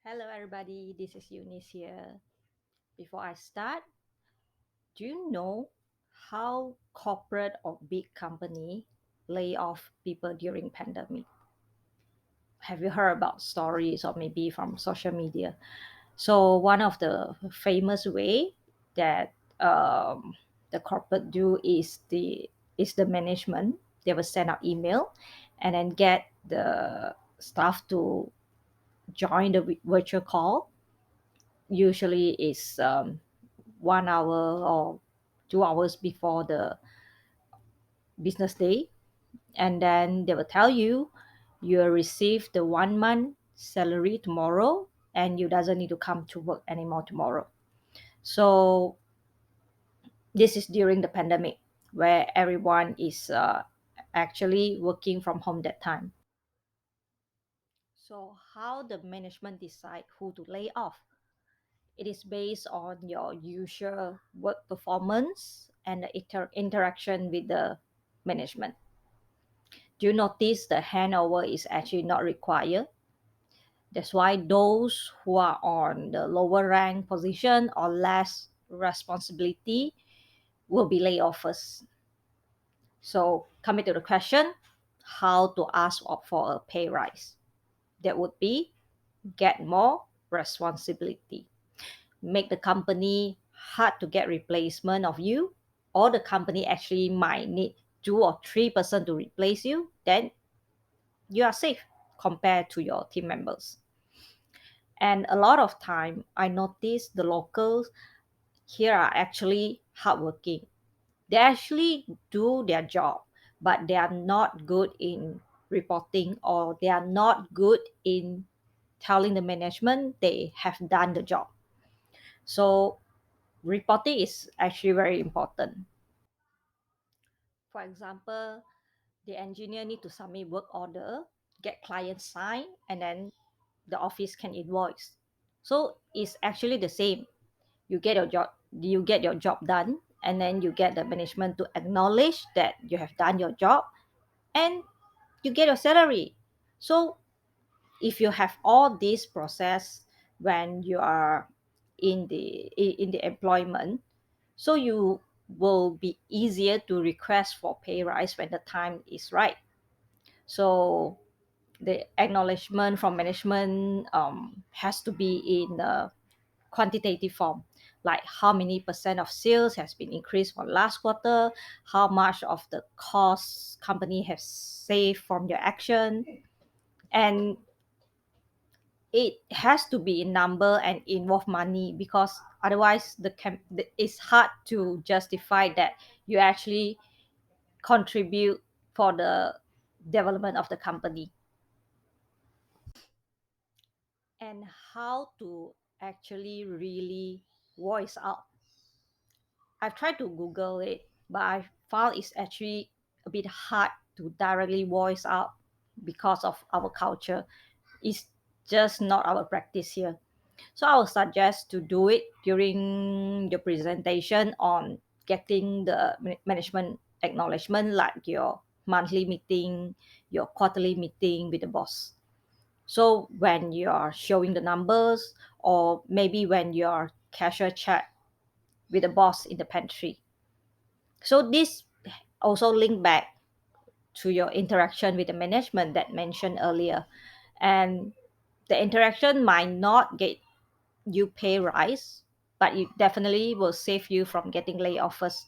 Hello, everybody. This is Eunice here. Before I start, do you know how corporate or big company lay off people during pandemic? Have you heard about stories or maybe from social media? So one of the famous way that the corporate do is the management. They will send out email and then get the staff to join the virtual call. Usually is 1 hour or 2 hours before the business day, and then they will tell you you'll receive the 1 month salary tomorrow and you doesn't need to come to work anymore tomorrow. So this is during the pandemic where everyone is actually working from home that time. So how the management decide who to lay off? It is based on your usual work performance and the interaction with the management. Do you notice the handover is actually not required? That's why those who are on the lower rank position or less responsibility will be laid off first. So coming to the question, how to ask for a pay rise? That would be get more responsibility. Make the company hard to get replacement of you, or the company actually might need 2 or 3% to replace you, then you are safe compared to your team members. And a lot of time I notice the locals here are actually hardworking. They actually do their job, but they are not good in reporting, or they are not good in telling the management they have done the job. So reporting is actually very important. For example, the engineer need to submit work order, get client sign, and then the office can invoice. So it's actually the same. You get your job done, and then you get the management to acknowledge that you have done your job, and you get your salary. So if you have all this process when you are in the employment, so you will be easier to request for pay rise when the time is right. So the acknowledgement from management has to be in the quantitative form, like how many percent of sales has been increased from last quarter, how much of the cost company has saved from your action, and it has to be in number and involve money, because otherwise it's hard to justify that you actually contribute for the development of the company. And how to actually really voice out. I've tried to Google it, but I found it's actually a bit hard to directly voice out because of our culture. It's just not our practice here. So I would suggest to do it during the presentation on getting the management acknowledgement, like your monthly meeting, your quarterly meeting with the boss. So when you're showing the numbers, or maybe when you're casual chat with the boss in the pantry. So this also link back to your interaction with the management that mentioned earlier. And the interaction might not get you pay rise, but it definitely will save you from getting laid off first.